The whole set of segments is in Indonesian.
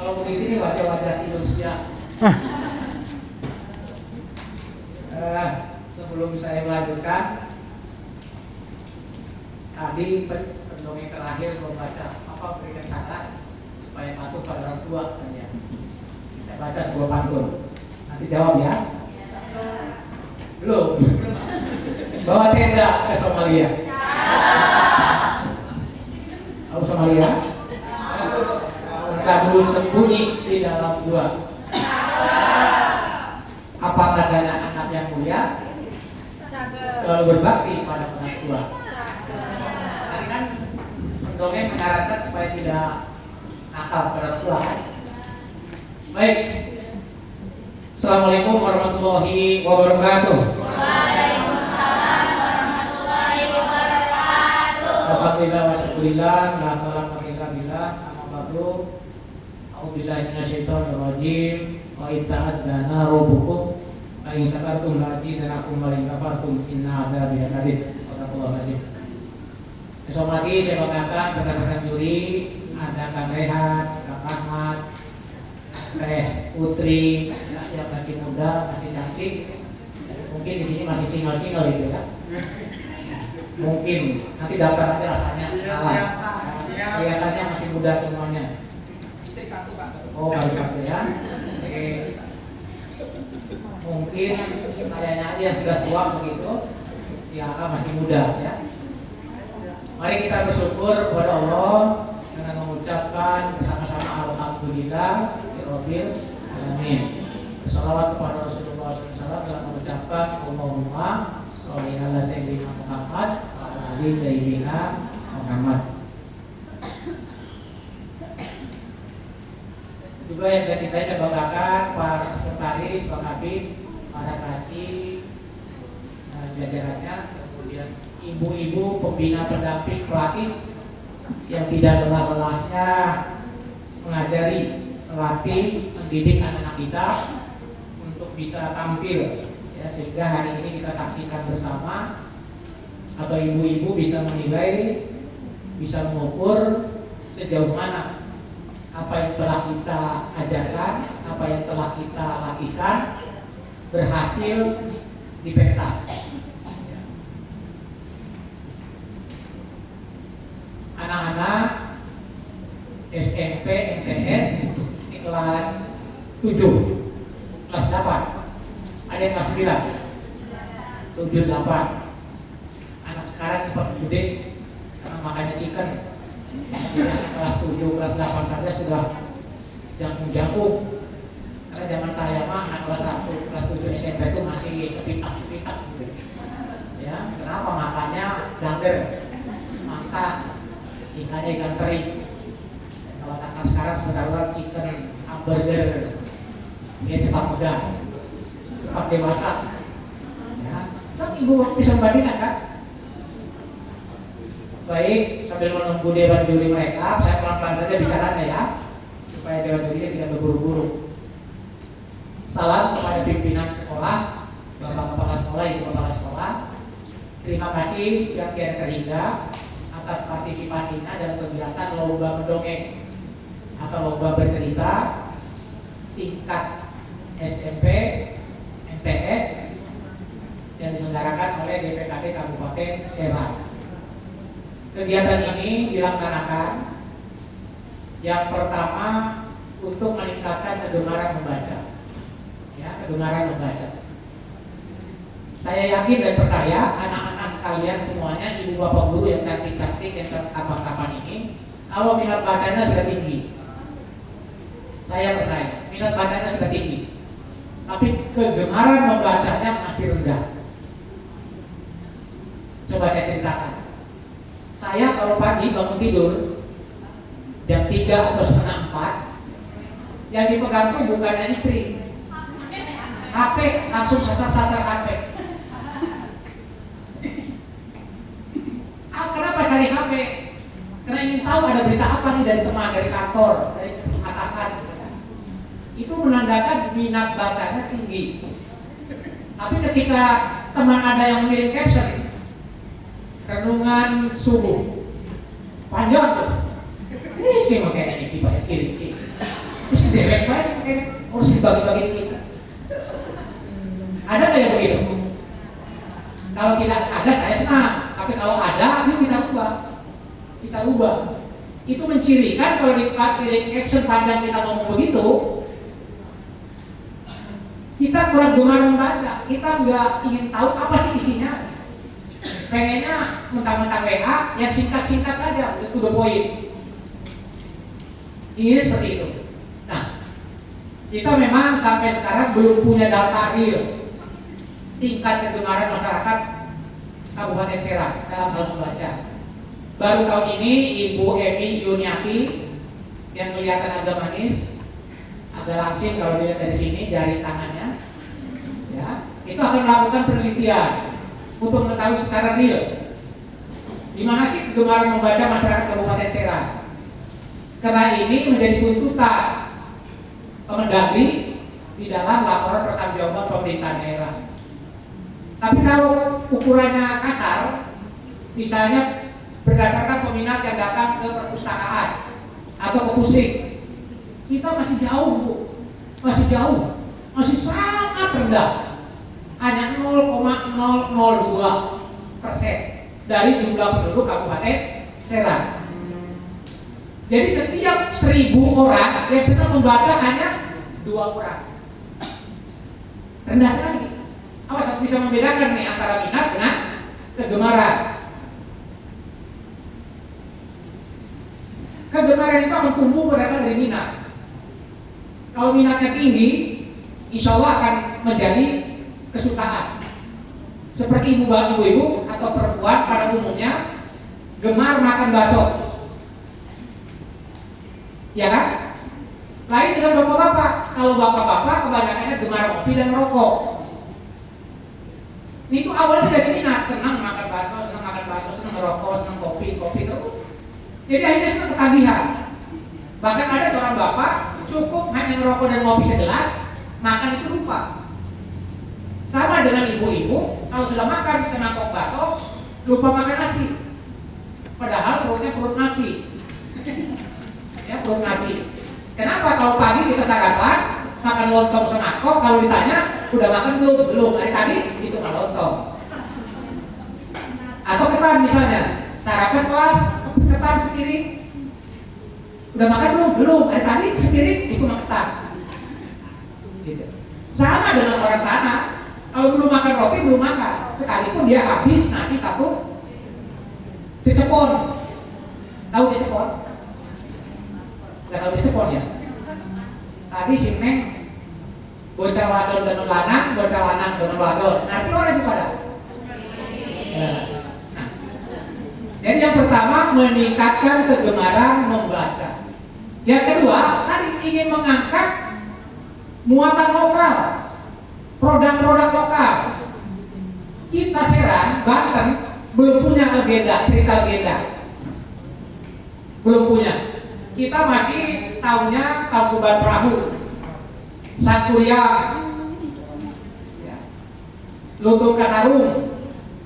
Kalau begitu ini wajah-wajah Indonesia. Sebelum saya melanjutkan, tadi pendongeng terakhir membaca apa berikan syarat supaya patuh pada orang tua kan ya. Saya baca sebuah pantun. Nanti jawab ya. Belum. Bawa tenda ke Somalia. Tahu Somalia? Lalu sembunyi di dalam gua. Apa tandanya anak yang mulia? Selalu berbakti pada orang tua. Tadi kan pendongeng menyarankan supaya tidak nakal pada orang tua. Baik. Assalamualaikum warahmatullahi wabarakatuh. Waalaikumsalam warahmatullahi wabarakatuh. Alhamdulillah wa syukurillah la ilaha illallah Alhamdulillah. A'udzubillahi minasyaitonir rajim. Wa ita'adzana rabbukum la in syakartum la azidannakum wa la in kafartum inna adzabi lasyadid. Allahu akbar. Besok lagi saya banggakan rekan-rekan juri, ada Kang Rehat, Kang Ahmad, Teh Putri, yang masih muda, masih cantik. Mungkin di sini masih single-single gitu ya. Mungkin nanti daftar aja lah tanya. Kelihatannya masih muda semuanya. Istri satu Pak. Oh, baru satu ya. Oke. Mungkin kayaknya aja yang sudah tua begitu. Ya, masih muda ya. Mari kita bersyukur kepada Allah dengan mengucapkan bersama-sama alhamdulillah rabbil alamin. Bersalawat kepada Rasulullah SAW dalam mengucapkan Allahumma sholli ala sayyidina Muhammad wa ala ali sayyidina Muhammad. Juga yang saya banggakan para sekretaris, Pak Kabin, para kasih jajarannya, kemudian ibu-ibu pembina pendamping pelatih yang tidak lelah-lelahnya mengajari, melatih, mendidik anak-anak kita untuk bisa tampil ya, sehingga hari ini kita saksikan bersama atau ibu-ibu bisa menilai, bisa mengukur sejauh mana apa yang telah kita ajarkan, apa yang telah kita latihkan berhasil di pentas. Anak-anak SMP, MTS di kelas 7, kelas 8, ada yang kelas 9, 7, 8. Anak sekarang cepat gede karena makannya chicken. Kelas 7, kelas 8 saja sudah jagung-jagung. Karena zaman saya mah anak kelas 1, kelas 7 SMP itu masih sepitak-sepitak gitu. Ya, kenapa makannya dager, mangkak, ikannya ikan teri. Kalau anak sekarang sudah chicken, hamburger, dia cepat mudah, cepat dewasa. Ya, sang ibu bisa membandingkan kan? Baik, sambil menunggu dewan juri mereka, saya pelan-pelan saja bicaranya ya, supaya dewan jurinya tidak berburu-buru. Salam kepada pimpinan sekolah, bapak kepala sekolah, ibu kepala sekolah. Terima kasih yang tiada terhingga atas partisipasinya dalam kegiatan lomba mendongeng atau lomba bercerita tingkat SMP, MTS yang diselenggarakan oleh DPKD Kabupaten Serang. Kegiatan ini dilaksanakan yang pertama untuk meningkatkan kegemaran membaca, ya, kegemaran membaca. Saya yakin dan percaya anak-anak sekalian semuanya, ibu bapak guru yang cantik-cantik, yang tampan-tampan ini, kalau minat bacanya sudah tinggi, saya percaya minat bacanya sudah tinggi, tapi kegemaran membacanya masih rendah. Coba saya ceritakan. Saya kalau pagi bangun tidur jam 3 atau setengah 4, yang dipegang tuh bukannya istri, HP, langsung sasar HP. Kenapa cari HP? Karena ingin tahu ada berita apa nih dari teman, dari kantor, dari atasan. Itu menandakan minat bacanya tinggi. Tapi ketika teman ada yang mengirim caption, renungan subuh, panjang tuh. Ini sih makanya ini tiba kiri. Terus dibagi-bagi kita. Ada nggak yang begitu? Kalau tidak ada saya senang, tapi kalau ada, yuk kita ubah. Kita ubah. Itu mencirikan kalau di caption panjang kita ngomong begitu, kita kurang gemar membaca, kita nggak ingin tahu apa sih isinya. Pengennya mentang-mentang WA yang singkat-singkat saja, to the point. Ini seperti itu. Nah, kita memang sampai sekarang belum punya data real tingkat kegemaran masyarakat Kabupaten Serang dalam hal membaca. Baru tahun ini Ibu Emi Yuniati yang kelihatan agak manis, agak langsing kalau dilihat dari sini jari tangannya, ya, itu akan melakukan penelitian untuk mengetahui secara real di mana sih kegemaran membaca masyarakat Kabupaten Serang. Karena ini menjadi tuntutan Kemendagri di dalam laporan pertanggungjawaban pemerintah daerah. Tapi kalau ukurannya kasar, misalnya berdasarkan peminat yang datang ke perpustakaan atau ke pusdik, kita masih jauh, Bu. Masih jauh, masih sangat rendah, hanya 0,002% dari jumlah penduduk Kabupaten Serang. Jadi setiap 1000 orang yang sedang membaca hanya 2 orang. Rendah sekali. Awas bisa membedakan nih antara minat dengan kegemaran. Kegemaran itu akan tumbuh berasal dari minat. Kalau minatnya tinggi, insya Allah akan menjadi kesukaan. Seperti ibu-ibu atau perempuan pada umumnya gemar makan bakso, ya kan? Lain dengan bapak-bapak. Kalau bapak-bapak kebanyakannya gemar kopi dan merokok. Itu awalnya dari minat, senang makan bakso, senang merokok, senang kopi terus. Jadi akhirnya senang ketagihan. Bahkan ada seorang bapak cukup hanya merokok dan kopi segelas, makan itu lupa. Sama dengan ibu-ibu, kalau sudah makan semangkok bakso, lupa makan nasi. Padahal perutnya perut nasi. Ya, perut nasi. Kenapa? Kalau pagi kita sarapan, makan lontong semangkok, kalau ditanya, udah makan belum? Belum. Hari tadi itu nggak lontong. Atau ketan misalnya, sarapan kelas, ketan sepiring. Udah makan belum? Belum. Hari tadi sepiring itu mah ketan. Gitu. Sama dengan orang sana. Kalau belum makan roti, belum makan. Sekalipun dia habis nasi 1 cecepon. Tahu cecepon? Nggak tahu cecepon ya? Tadi si Neng bocah wadon dan lanang, bocah lanang dan wadon. Nanti orang itu pada. Nah, jadi yang pertama meningkatkan kegemaran membaca. Yang kedua, tadi ingin mengangkat muatan lokal. Produk-produk lokal. Kita Serang, Banten belum punya legenda, cerita legenda. Belum punya. Kita masih tahunya Tangkuban Perahu, Sangkuriang, ya, Lutung Kasarung.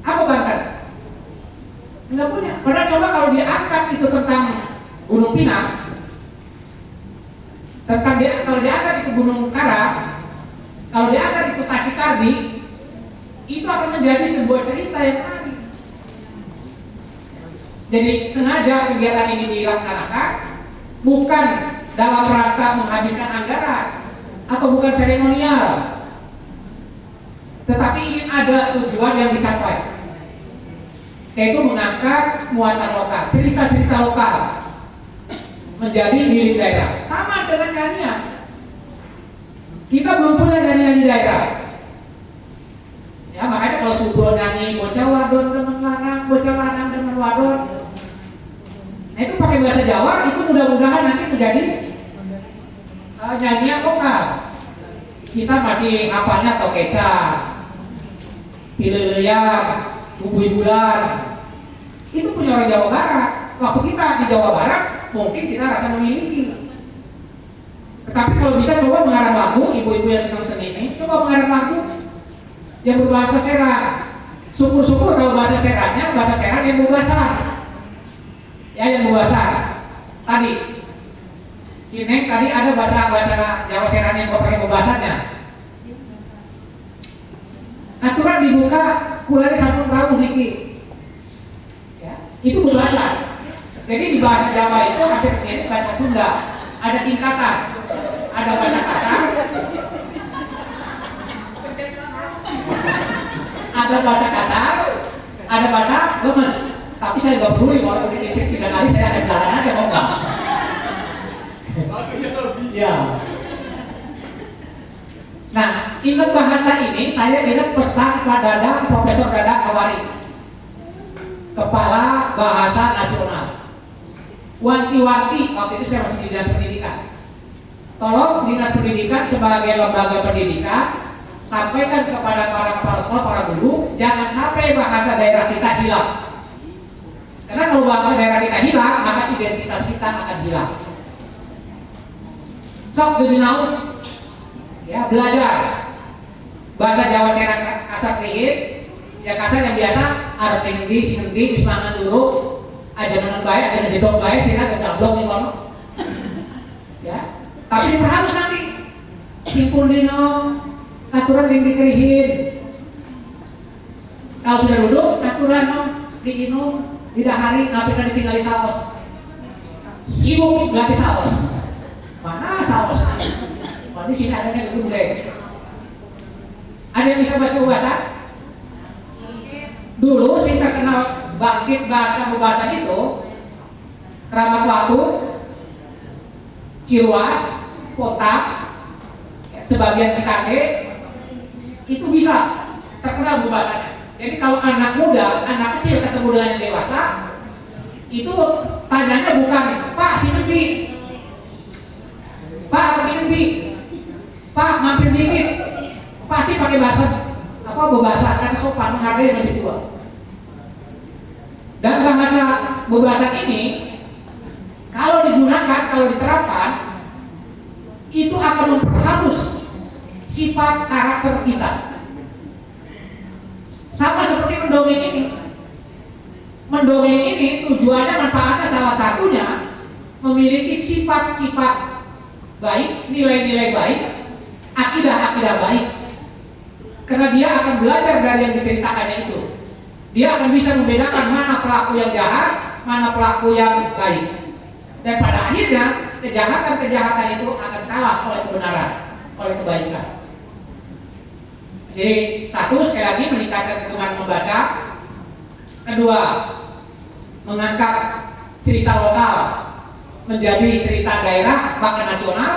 Apa Banten? Enggak punya. Padahal coba kalau diangkat itu tentang Gunung Pinang, kalau diangkat itu Gunung Karang, kalau diangkat itu Tasik-Kardi, itu akan menjadi sebuah cerita yang menarik. Jadi sengaja kegiatan ini dilaksanakan bukan dalam rangka menghabiskan anggaran atau bukan seremonial, tetapi ingin ada tujuan yang dicapai, yaitu mengangkat muatan lokal, cerita-cerita lokal menjadi milik daerah. Sama dengan nyanyian. Kita belum punya nyanyian di daerah. Ya, makanya kalau Subro nyanyi bocah wadon dengan lanang, bocah lanang dengan wadon, nah itu pakai bahasa Jawa, itu mudah-mudahan nanti menjadi nyanyian lokal. Kita masih hafalnya tokeca, pileleyan, bubui bulan. Itu punya orang Jawa Barat. Waktu kita di Jawa Barat, mungkin kita rasa memiliki. Tetapi kalau bisa coba mengarang lagu, ibu-ibu yang senang seni ini, coba mengarang lagu yang berbahasa Serang. Syukur-syukur kalau bahasa Serangnya, bahasa Serang yang berbahasa. Ya, yang berbahasa. Tadi, Si Neng tadi ada bahasa Jawa Serang yang kau pakai pembahasannya. Aturan dibuka kulari satu perahu niki. Ya, itu pembahasan. Jadi di bahasa Jawa itu hampir mirip bahasa Sunda. Ada tingkatan. Ada bahasa kasar. Ada bahasa kasar. Ada bahasa lemes. Tapi saya nggak peduli kalau dicek 3 kali saya akan jalan aja ngomong. Ya. Nah, ingat bahasa ini, saya ingat pesan Pak Dadang, Profesor Dadang Kawari, Kepala Bahasa Nasional. Wanti-wanti, waktu itu saya masih di Dinas Pendidikan. Tolong Dinas Pendidikan sebagai lembaga pendidikan, sampaikan kepada para kepala sekolah, para guru, jangan sampai bahasa daerah kita hilang. Karena kalau bahasa daerah kita hilang, maka identitas kita akan hilang. Sok jadi naun, ya belajar bahasa Jawa Serang kasar tinggi, ya kasar yang biasa, arep tinggi, singgi, bismangan dulu, aja menang baik, aja ngejedok baik, sehingga kedablok nih kono. Ya, tapi diperhalus nanti, simpul dino, aturan yang dikerihin. Kalau sudah duduk, aturan no, diinum, didahari, napi kan ditinggali saus. Sibuk ganti saus. Mana saus? Oh, di sini adanya gitu boleh. Ada yang bisa bahasa? Dulu sih terkenal bangkit bahasa itu Keramat Watu, Ciruas, Kotak, sebagian Cikande itu bisa terkenal bahasanya. Jadi kalau anak muda, anak kecil ketemu dengan yang dewasa, itu tanyanya bukan Pak si Nebi, Pak si Nebi, Pak mampir dikit, pasti pakai bahasa apa berbahasa kan sopan menghargai yang lebih tua. Dan bahasa berbahasa ini kalau digunakan, kalau diterapkan, itu akan memperhalus sifat karakter kita. Sama seperti mendongeng ini. Mendongeng ini tujuannya, manfaatnya salah satunya memiliki sifat-sifat baik, nilai-nilai baik, akidah-akidah baik. Karena dia akan belajar dari yang diceritakannya itu. Dia akan bisa membedakan mana pelaku yang jahat, mana pelaku yang baik. Dan pada akhirnya kejahatan-kejahatan itu akan kalah oleh kebenaran, oleh kebaikan. Jadi satu, sekali lagi meningkatkan kegemaran membaca. Kedua, mengangkat cerita lokal menjadi cerita daerah bahkan nasional.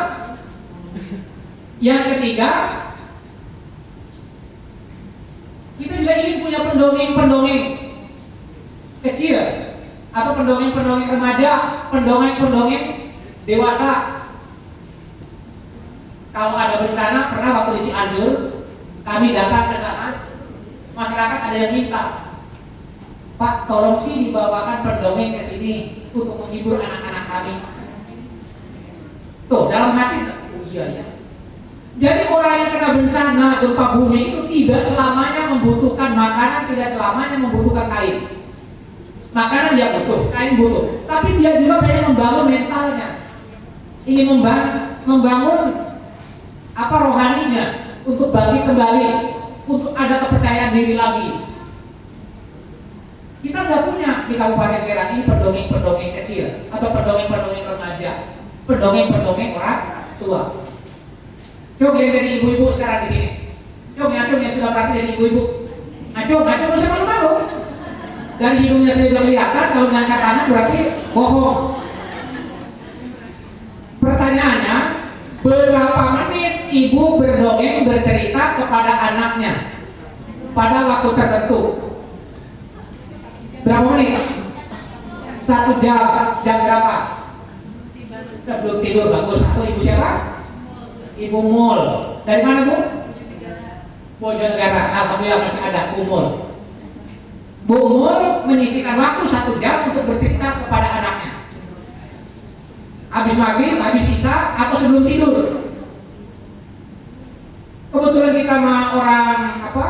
Yang ketiga, kita juga ingin punya pendongeng-pendongeng kecil atau pendongeng-pendongeng remaja, pendongeng-pendongeng dewasa. Kalau ada bencana, pernah waktu di Cianjur kami datang ke sana, masyarakat ada yang minta, Pak tolong sih dibawakan pendongeng ke sini untuk menghibur anak-anak kami. Tuh dalam hati, oh iya ya. Jadi orang yang kena bencana gempa bumi itu tidak selamanya membutuhkan makanan, tidak selamanya membutuhkan kain. Makanan dia butuh, kain butuh, tapi dia juga pengen membangun mentalnya, ingin membangun apa rohaninya, untuk bangkit kembali, untuk ada kepercayaan diri lagi. Kita nggak punya di Kabupaten Serang ini pendongeng-pendongeng kecil atau pendongeng-pendongeng remaja, pendongeng-pendongeng orang tua. Coba yang dari ibu-ibu sekarang di sini, coba yang sudah berhasil jadi ibu-ibu, coba bisa malu-malu. Dari hidungnya saya sudah kelihatan, kalau mengangkat tangan berarti bohong. Pertanyaannya, berapa menit ibu berdongeng bercerita kepada anaknya pada waktu tertentu? Berapa menit? 1 jam. Jam berapa? Sebelum tidur. Bagus. Satu ibu siapa? Ibu Mul. Dari mana Bu? Bojonegara. Alhamdulillah masih ada Bu Mul. Bu Mul menyisihkan waktu 1 jam untuk bercerita kepada anaknya. Habis maghrib, habis sisa, atau sebelum tidur. Kebetulan kita mah orang apa?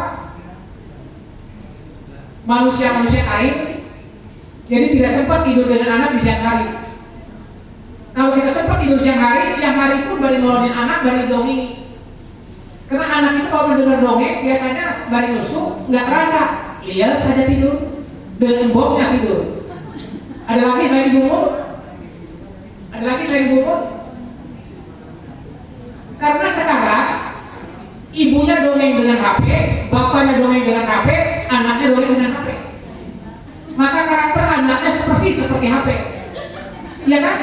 Manusia kain, jadi tidak sempat tidur dengan anak di siang hari. Kalau kita sempat tidur siang hari pun balik nolongin anak, balik dongeng. Karena anak itu kalau mendengar dongeng biasanya balik nusuk, nggak kerasa, lihat saja tidur, dengan emboknya tidur. Ada lagi saya dibumut, karena sekarang ibunya dongeng dengan HP, bapaknya dongeng dengan HP, anaknya dongeng dengan HP. Maka karakter anaknya seperti HP. Iya kan?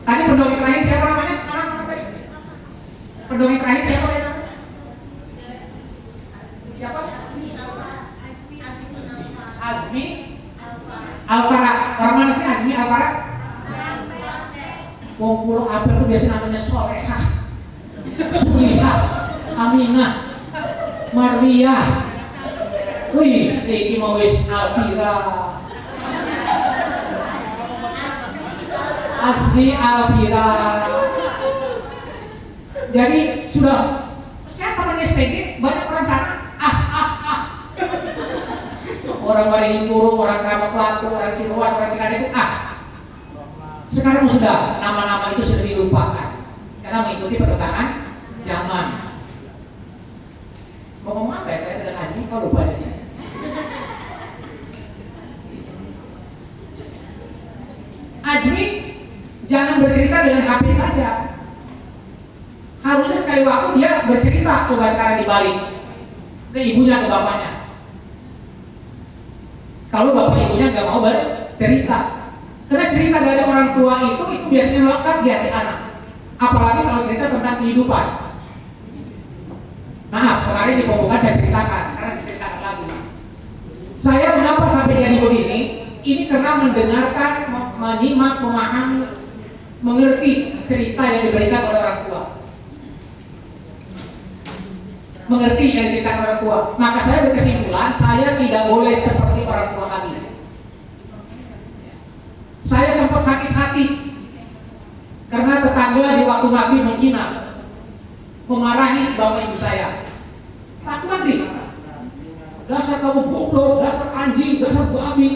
Tadi pendongeng terakhir siapa namanya? Pendongeng terakhir siapa namanya? Siapa? Azmi Alfara. Orang mana sih Azmi Alfara? Pulau apel itu biasa namanya Solehah, Sulihah, Aminah, Marwiyah. Wih, si mau wis Alfira. Azmi Alfira. Jadi sudah, saya teman SPG banyak orang sana. Orang Waringin Kurung, orang Keramat Batu, orang Ciruas, orang Cikadek itu sekarang sudah nama-nama itu sudah dilupakan karena mengikuti perkembangan zaman. Mau ngomong apa ya saya dengan Azmi? Kok lupa jadinya? Azmi jangan bercerita dengan HP saja. Harusnya sekali waktu dia bercerita. Coba sekarang dibalik ke ibunya, ke bapaknya. Kalau bapak ibunya nggak mau bercerita, karena cerita dari orang tua itu biasanya melekat di hati anak. Apalagi kalau cerita tentang kehidupan. Maaf, kemarin di pembukaan saya ceritakan, sekarang diceritakan lagi. Saya mengapa sampai jadi begini? Ini karena mendengarkan, menyimak, memahami, mengerti cerita yang diberikan oleh orang tua. Mengerti yang diceritakan orang tua. Maka saya berkesimpulan, saya tidak boleh seperti orang tua kami. Saya sempat sakit hati karena tetangga di waktu maghrib menghina, memarahi bapak ibu saya. Waktu maghrib, dasar kamu goblok, dasar anjing, dasar babi.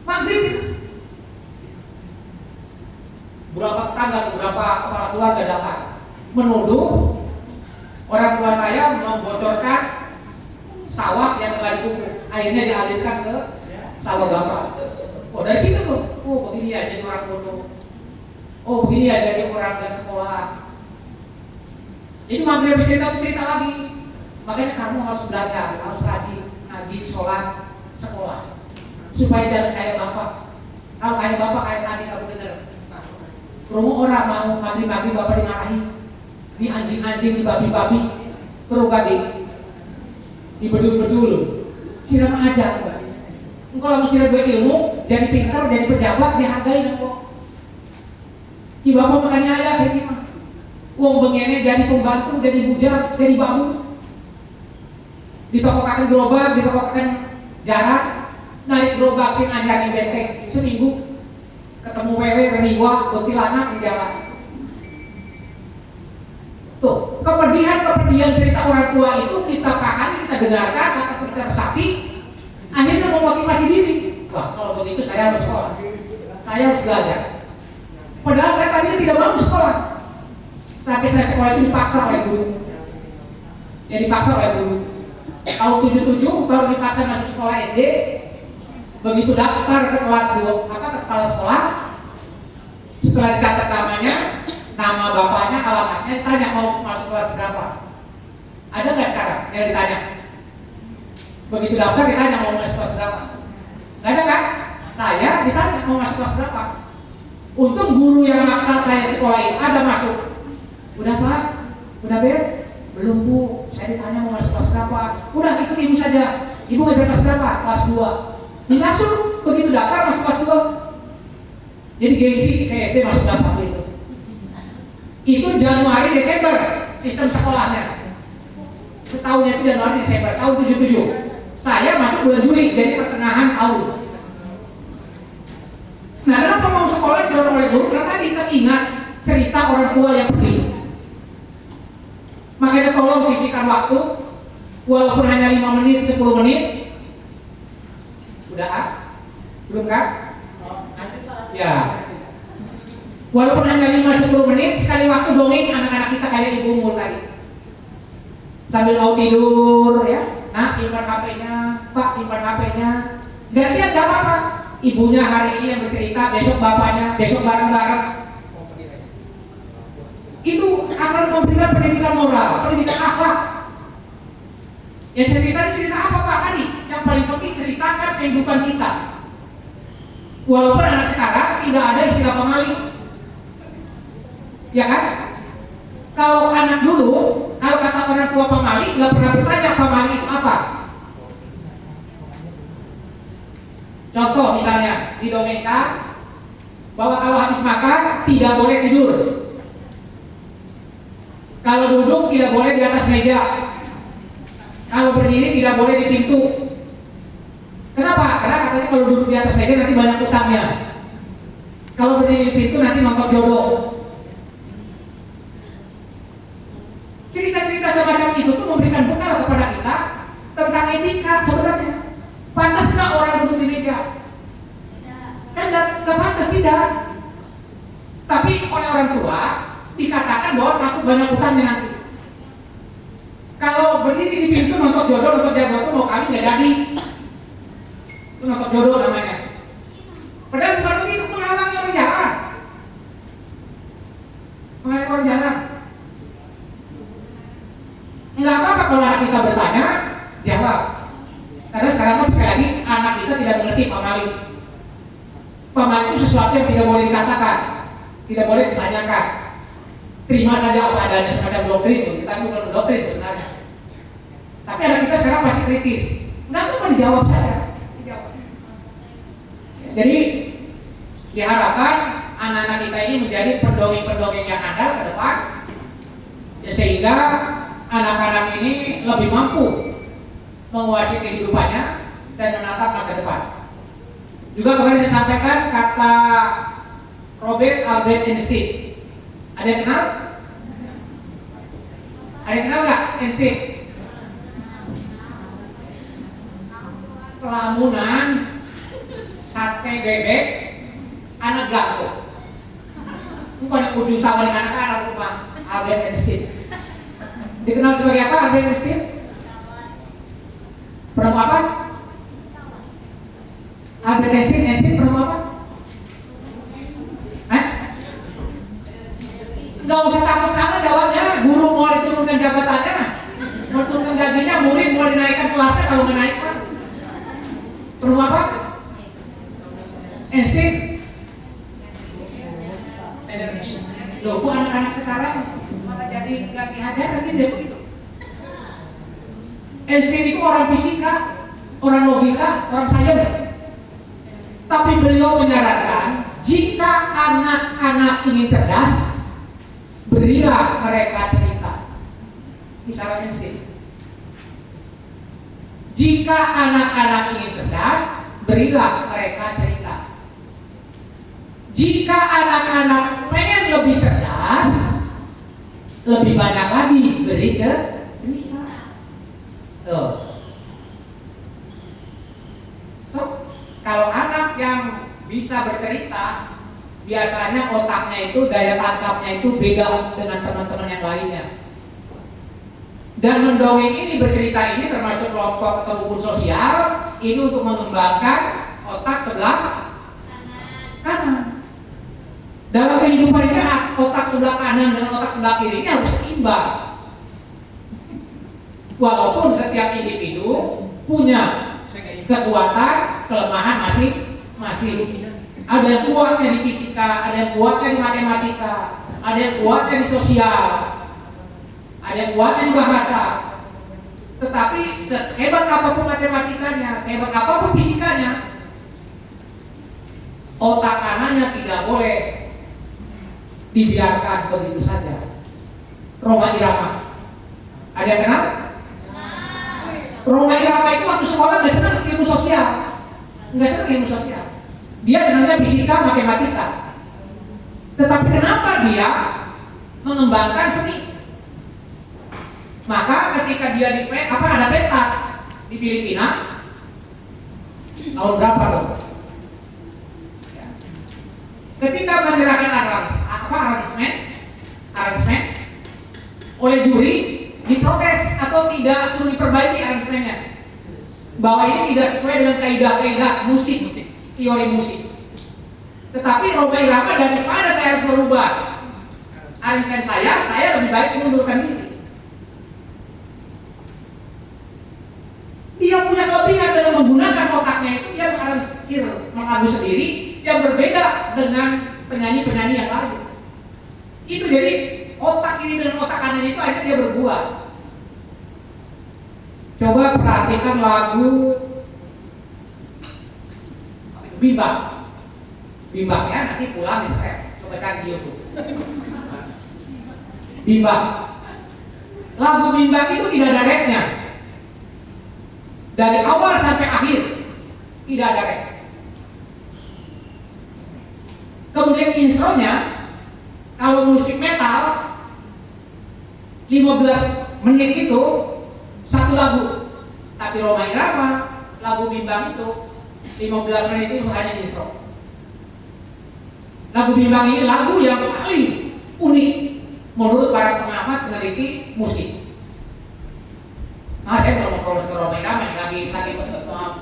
Maghrib, berapa tetangga, berapa kepala keluarga datang menuduh orang tua saya membocorkan sawah yang telah dipupuk, akhirnya dialirkan ke sawah bapak. Oh dari situ tuh, oh begini ya jadi orang bodoh, oh begini ya jadi orang gak sekolah. Itu maghrib cerita lagi. Makanya kamu harus belajar, harus rajin, ngaji, sholat, sekolah, supaya jangan kayak bapak. Kalau kayak bapak kayak tadi kamu dengar, rumah orang mau maghrib bapak dimarahi, di anjing, di babi, perlu babi, di bedul, siram aja. Kalau masih ada ilmu, jadi pintar, jadi pejabat, dihargai kok. Di bapak makanya ayah saya gimana? Uang bengene jadi pembantu, jadi bujang, jadi babu. Ditokokakan gerobak, ditokokakan jarak, naik gerobak sing anjani benteng seminggu. Ketemu wewe, reniwa, kuntilanak di jalan. Tuh, kepedihan cerita orang tua itu kita pahami, kita dengarkan, maka kita resapi. Akhirnya memotivasi diri. Wah, kalau begitu saya harus sekolah, saya harus belajar. Padahal saya tadinya tidak mau sekolah. Sampai saya sekolah itu dipaksa oleh guru. Ya dipaksa oleh guru. Tahun 77 baru dipaksa masuk sekolah SD. Begitu daftar ke kelas 2, ke kepala sekolah. Setelah dicatat namanya, nama bapaknya, alamatnya, ditanya mau masuk kelas berapa. Ada nggak sekarang yang ditanya? Begitu daftar ditanya mau masuk kelas berapa. Nggak ada kan? Saya ditanya mau masuk kelas berapa. Untung guru yang maksa saya sekolahin ada masuk. Udah pak? Udah bet? Belum bu, saya ditanya mau masuk kelas berapa. Udah ikut ibu saja. Ibu ngajar kelas berapa? Kelas 2. Ini langsung begitu daftar masuk kelas 2. Jadi gengsi kayak SD masuk kelas 1 itu. Itu Januari Desember sistem sekolahnya. Setahunnya itu Januari Desember tahun 77. Saya masuk bulan Juli, jadi pertengahan tahun. Nah, kenapa mau sekolah didorong oleh guru? Karena tadi teringat cerita orang tua yang pedih. Makanya tolong sisihkan waktu, walaupun hanya 5 menit, 10 menit. Udah belum kan? Ya. Walaupun hanya 5-10 menit, sekali waktu dongeng anak-anak kita kayak ibu umur tadi. Sambil mau tidur ya, nah simpan HP-nya, Pak simpan HP-nya. Gantian gak apa-apa. Ibunya hari ini yang bercerita, besok bapaknya, besok bareng-bareng. Itu akan memberikan pendidikan moral, pendidikan akhlak. Ya cerita apa Pak tadi? Yang paling penting ceritakan kehidupan kita. Walaupun anak sekarang tidak ada istilah pemaling, ya kan? Kalau anak dulu, kalau kata orang tua pemaling, nggak pernah bertanya pemaling itu apa. Contoh misalnya didongengkan bahwa kalau habis makan tidak boleh tidur, kalau duduk tidak boleh di atas meja, kalau berdiri tidak boleh di pintu. Kenapa? Karena katanya kalau duduk di atas meja nanti banyak utangnya, kalau berdiri di pintu nanti nonton jodoh. Cerita-cerita semacam itu tuh memberikan bekal kepada kita tentang etika sebenarnya. Pantas nggak orang duduk di meja? Kan nggak pantas, tidak. Tapi oleh orang tua dikatakan bahwa takut banyak utangnya nanti. Kalau berdiri di pintu nonton jodoh tuh mau kami nggak jadi. Itu nonton jodoh namanya. Padahal bukan begitu, menghalangi orang jalan. Menghalangi orang jalan. Nggak apa-apa kalau anak kita bertanya, jawab. Karena sekarang kan sekali lagi anak kita tidak mengerti pamaling. Pamaling itu sesuatu yang tidak boleh dikatakan, tidak boleh ditanyakan. Terima saja apa adanya, semacam doktrin. Kita bukan doktrin sebenarnya. Tapi anak kita sekarang masih kritis. Nggak apa-apa dijawab saja. Dijawab. Jadi diharapkan anak-anak kita ini menjadi pendongeng-pendongeng yang andal ke depan, ya, sehingga anak-anak ini lebih mampu menguasai kehidupannya dan menatap masa depan. Juga kemarin saya sampaikan kata Robert Albert Einstein. Ada yang kenal? Ada yang kenal nggak Einstein? Lamunan, sate bebek, anak gato. Bukan ujung sama dengan anak-anak rumah Albert Einstein. Dikenal sebagai apa Albert Einstein? Pernah apa? Albert Einstein pernah apa? Nggak usah takut salah jawabnya. Guru mau diturunkan jabatannya, mau turunkan gajinya, murid mau dinaikkan kelasnya, kalau nggak naik Pak. Pernah apa? Einstein. Energi. Loh, kok anak-anak sekarang malah jadi nggak dihajar lagi dia begitu. Einstein itu orang fisika, orang logika, orang sains. Tapi beliau menyarankan jika anak-anak ingin cerdas, berilah mereka cerita. Misalnya Einstein. Jika anak-anak ingin cerdas, berilah mereka cerita. Jika anak-anak pengen lebih cerdas, lebih banyak lagi beri cerita. Tuh. So, kalau anak yang bisa bercerita, biasanya otaknya itu, daya tangkapnya itu beda dengan teman-teman yang lainnya. Dan mendongeng ini, bercerita ini termasuk kelompok atau hubungan sosial ini untuk mengembangkan otak sebelah kanan. Dalam kehidupan ini otak sebelah kanan dan otak sebelah kiri ini harus seimbang. Walaupun setiap individu punya kekuatan, kelemahan masing-masing. Ada yang kuatnya di fisika, ada yang kuatnya di matematika, ada yang kuatnya di sosial, ada yang kuatnya di bahasa. Tetapi sehebat apapun matematikanya, sehebat apapun fisikanya, otak kanannya tidak boleh dibiarkan begitu saja. Roma Irama, ada yang kenal? Roma Irama itu waktu sekolah nggak senang ilmu sosial, nggak senang ilmu sosial. Dia senangnya fisika, matematika. Tetapi kenapa dia mengembangkan seni? Maka ketika dia ada pentas di Filipina, tahun berapa loh? Ya. Ketika menyerahkan oleh juri, diprotes atau tidak suruh diperbaiki aransemennya, bahwa ini tidak sesuai dengan kaidah-kaidah musik, teori musik. Tetapi Rhoma Irama daripada saya harus merubah aransemen saya lebih baik mengundurkan diri. Dia punya kelebihan dengan menggunakan otaknya itu, dia mengaransemen lagu sendiri yang berbeda dengan penyanyi-penyanyi yang lain. Itu jadi otak kiri dan otak kanan itu akhirnya dia berbuah. Coba perhatikan lagu Bimbang. Bimbang ya, nanti pulang di setel. Coba cari di YouTube. Bimbang. Lagu Bimbang itu tidak ada rapnya. Dari awal sampai akhir tidak ada rap. Kemudian intronya, kalau musik metal 15 menit itu satu lagu. Tapi Rhoma Irama, lagu Bimbang itu 15 menit itu hanya intro. Lagu Bimbang ini lagu yang paling unik menurut para pengamat peneliti musik. Nah, saya kalau mau Profesor Rhoma Irama yang lagi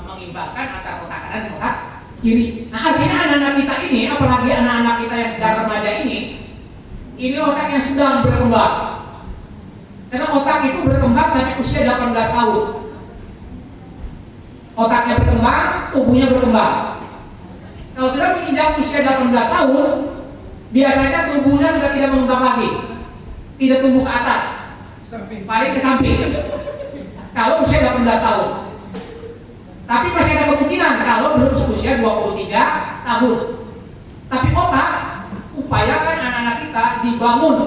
mengimbangkan antara otak kanan dan otak kiri. Nah, artinya anak-anak kita ini, apalagi anak-anak kita yang sedang remaja ini otak yang sedang berkembang. Karena otak itu berkembang sampai usia 18 tahun. Otaknya berkembang, tubuhnya berkembang. Kalau sudah menginjak usia 18 tahun, biasanya tubuhnya sudah tidak mengembang lagi, tidak tumbuh ke atas, paling ke samping. Kalau usia 18 tahun. Tapi masih ada kemungkinan kalau belum usia 23 tahun. Tapi otak, upayakan anak-anak kita dibangun,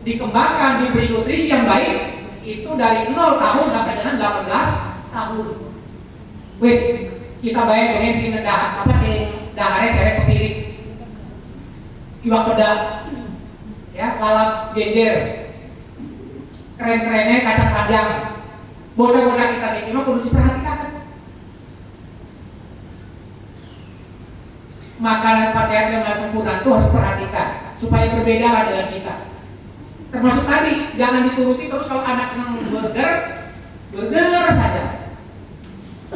dikembangkan, diberi nutrisi yang baik, itu dari 0 tahun sampai dengan 18 tahun. Wis, kita bayar dengan si daharnya serek kepiring, iwak pedang, ya, lalap gejer, keren-kerennya kacang panjang. Bocah-bocah kita sini mah perlu diperhatikan. Makanan pas sehat yang nggak sempurna itu harus perhatikan supaya berbeda lah dengan kita. Termasuk tadi, jangan dituruti terus. Kalau anak senang burger saja.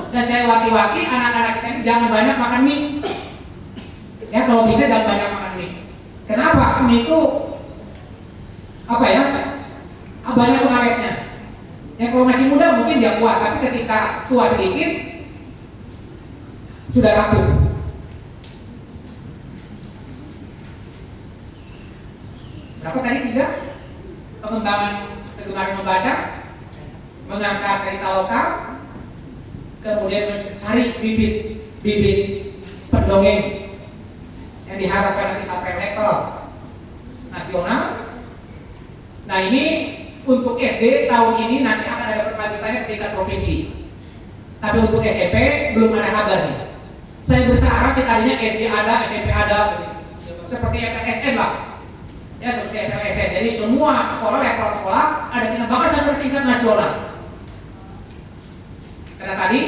Dan saya waki-waki anak-anak kita ini jangan banyak makan mie. Ya, kalau bisa jangan banyak makan mie. Kenapa? Mie itu apa ya? Banyak pengawetnya. Ya, kalau masih muda mungkin dia kuat, tapi ketika tua sedikit sudah rapuh. Berapa tadi? 3. Pengembangan kegemaran membaca, mengangkat cerita lokal, kemudian mencari bibit pendongeng yang diharapkan nanti sampai level nasional. Nah, ini untuk SD tahun ini nanti akan ada perlanjutannya ke tingkat provinsi. Tapi untuk SMP belum ada kabarnya. Saya berharap tadinya SD ada, SMP ada, seperti FLSN lah. Ya, seperti FLSN. Jadi semua sekolah, level sekolah ada tingkat, bahkan sampai tingkat nasional. Karena tadi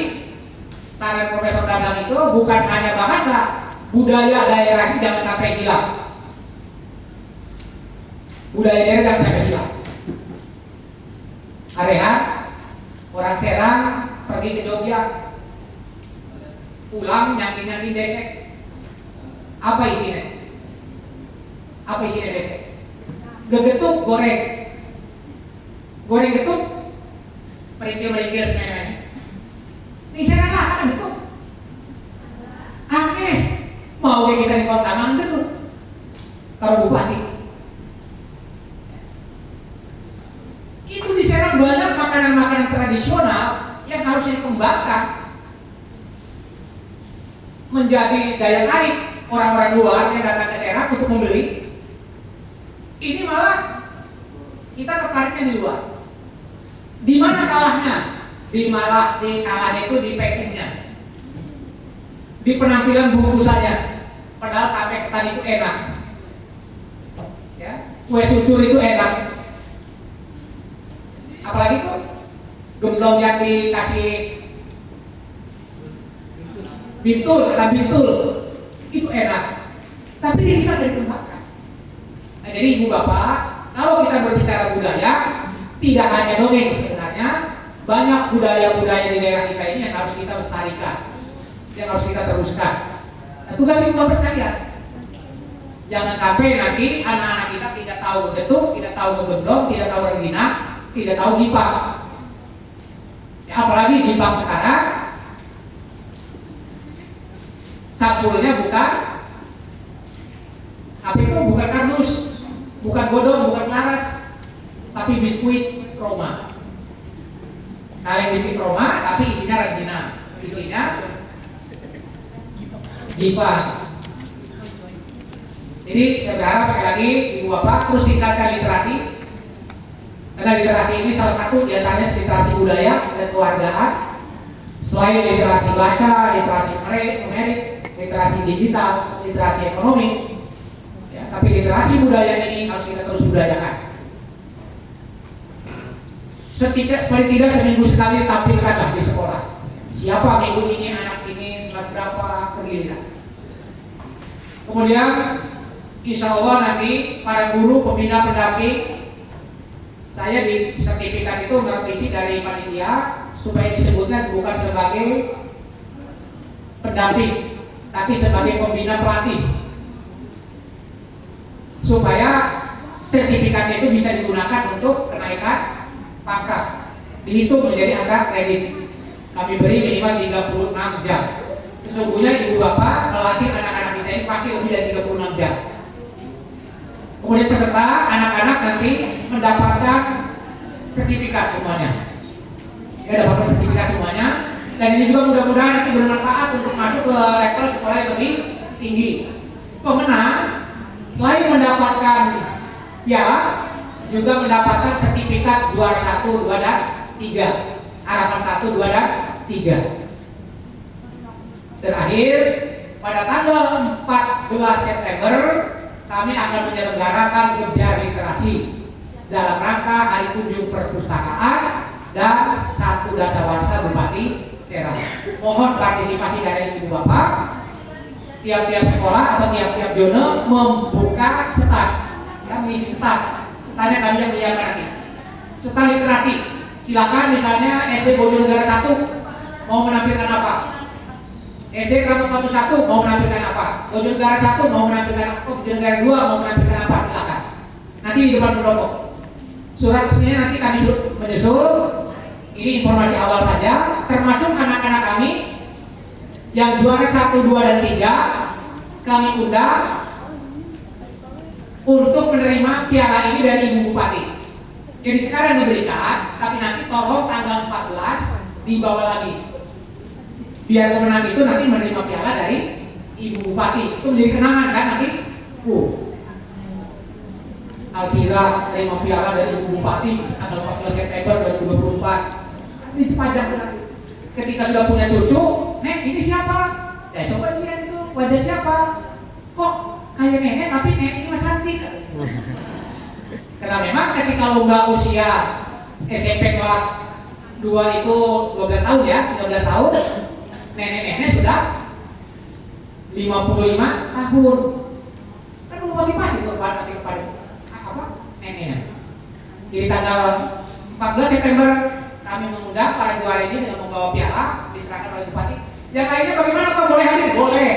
saran Profesor Dadang itu bukan hanya bahasa, budaya daerah ini jangan sampai hilang. Budaya daerah jangan sampai hilang. Arehan, orang Serang pergi ke Jogja, pulang nyangkin besek. Apa isinya? Apa isinya besek? Gegetuk goreng. Goreng getuk, merikir semuanya. Ini saya kan getuk. Aneh, mau kayak kita di kota mang getuk. Kalau bupati. Itu di Serang banyak makanan-makanan tradisional yang harus dikembangkan menjadi daya tarik orang-orang luar yang datang ke Serang untuk membeli. Ini malah kita tertariknya di luar. Di mana kalahnya? Di kalahnya itu di packingnya, di penampilan bungkusannya. Padahal tape ketan itu enak, ya, kue cucur itu enak. Apalagi tuh gemblong yang dikasih bintul, ketan bintul itu enak. Tapi dia tidak dikembangkan. Nah, jadi ibu bapak Kalau kita berbicara budaya, tidak hanya dongeng sebenarnya, banyak budaya-budaya di daerah kita ini yang harus kita lestarikan, yang harus kita teruskan. Nah, tugas ibu bapak sekalian, jangan sampai nanti anak-anak kita tidak tahu begetuk, tidak tahu begemblong, tidak tahu rengginang, tidak tahu gipang. Ya, apalagi gipang sekarang, sampulnya bukan apa itu, bukan kardus, bukan godong, bukan laras, tapi biskuit Roma. Kalian biskuit Roma, tapi isinya rengginang, isinya gipang. Jadi saya berharap sekali lagi ibu bapak terus tingkatkan literasi, karena literasi ini salah satu diantaranya literasi budaya dan kewargaan. Selain literasi baca, literasi numerik, literasi digital, literasi ekonomi, ya, tapi literasi budaya ini harus kita terus budayakan. Seperti tidak seminggu sekali tampilkanlah di sekolah. Siapa minggu ini, anak ini, kelas berapa, pergi. Kemudian insya Allah nanti para guru, pembina, pendamping, saya di sertifikat itu merevisi dari panitia supaya disebutnya bukan sebagai pendamping, tapi sebagai pembina pelatih, supaya sertifikatnya itu bisa digunakan untuk kenaikan pangkat, dihitung menjadi angka kredit. Kami beri minimal 36 jam. Sesungguhnya ibu bapak melatih anak-anak kita ini pasti lebih dari 36 jam. Kemudian peserta anak-anak nanti mendapatkan sertifikat semuanya. Ya, dapatkan sertifikat semuanya. Dan ini juga mudah-mudahan nanti bermanfaat untuk masuk ke level sekolah yang lebih tinggi. Pemenang selain mendapatkan piala, juga mendapatkan sertifikat juara 1, 2, dan 3. Harapan 1, 2, dan 3. Terakhir, pada tanggal 14 September kami akan menyelenggarakan kerja literasi dalam rangka Hari Kunjung Perpustakaan dan Satu Dasawarsa Bupati Serang. Mohon partisipasi dari ibu bapak. Tiap-tiap sekolah atau tiap-tiap zona membuka stand, ya, mengisi stand. Tanya kami yang menyiapkan nanti. Stand literasi. Silakan misalnya SD Bojonegara 1 mau menampilkan apa? SD Keramat Batu 1 mau menampilkan apa? Bojonegara 1 mau menampilkan apa? Bojonegara 2 mau menampilkan apa? Silakan. Nanti di depan pendopo. Surat resminya nanti kami menyusul. Ini informasi awal saja, termasuk anak-anak kami yang juara 1, 2, dan 3 kami undang untuk menerima piala ini dari Ibu Bupati. Jadi sekarang diberikan, tapi nanti tolong tanggal 14 dibawa lagi. Biar pemenang itu nanti menerima piala dari Ibu Bupati. Itu menjadi kenangan kan nanti. Alpira terima piala dari Ibu Bupati tanggal 14 September 2024. Ini sepanjang nanti. Ketika sudah punya cucu, Nek ini siapa? Ya coba lihat itu wajah siapa. Kok kayak nenek tapi nenek ini masih cantik. Karena memang ketika lomba usia SMP kelas 2 itu 12 tahun ya, 13 tahun, nenek-nenek sudah 55 tahun. Kan memotivasi untuk kepada apa? Neneknya. Di tanggal 14 September kami mengundang para juara ini dengan membawa piala diserahkan oleh Bupati. Yang lainnya bagaimana Pak? Boleh hadir? Boleh.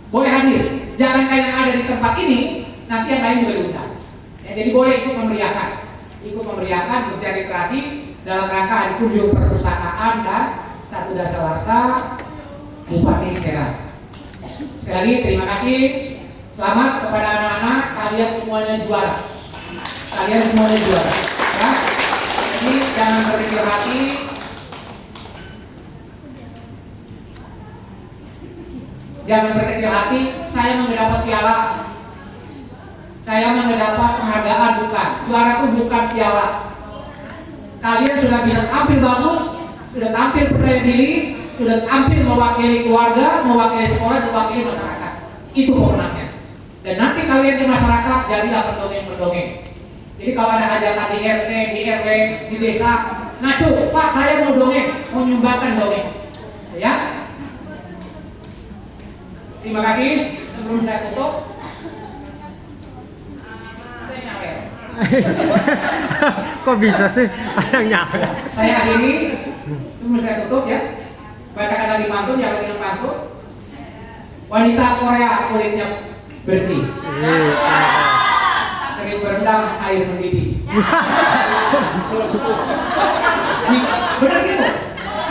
Boleh hadir. Jangan kayak yang ada di tempat ini, nanti yang lain juga diundang. Ya, jadi boleh ikut memeriahkan kerja literasi dalam rangka Hari Kunjung Perpustakaan dan Satu Dasawarsa Bupati Serang. Sekali lagi terima kasih. Selamat kepada anak-anak, kalian semuanya juara. Kalian semuanya juara. Ya. Jadi jangan berkecil hati. Jangan berkecil hati. Saya mendapat piala. Saya mendapat penghargaan, bukan. Juara itu bukan piala. Kalian sudah bisa tampil bagus, sudah tampil percaya diri, sudah tampil mewakili keluarga, mewakili sekolah, mewakili masyarakat. Itu pemenangnya. Dan nanti kalian di masyarakat jadilah pendongeng-pendongeng. Jadi kalau ada hajatan di RT, di RW, di desa, ngacu, Pak saya mau dongeng, mau nyumbangkan dongeng. Ya. Terima kasih. Sebelum saya tutup, saya nyampe. Kok bisa sih? Ada yang nyampe. Saya akhiri, sebelum saya tutup ya. Bacakan lagi pantun, yang dengan pantun. Wanita Korea kulitnya bersih, sering berendam air mendidih. Bener gitu.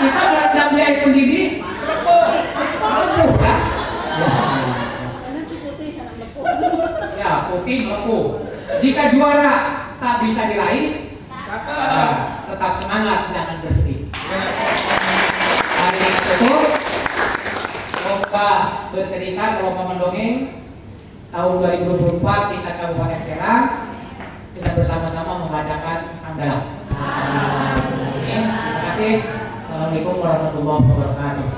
Kita berendam di air mendidih, melepuh ya. Ya, putih melepuh. Jika juara tak bisa diraih, tetap semangat dan bersih. Hari ini tutup lomba bercerita ke lomba mendongeng tahun 2024 tingkat Kabupaten Serang. Kita bersama-sama membacakan hamdalah. Terima kasih. Assalamualaikum warahmatullahi wabarakatuh.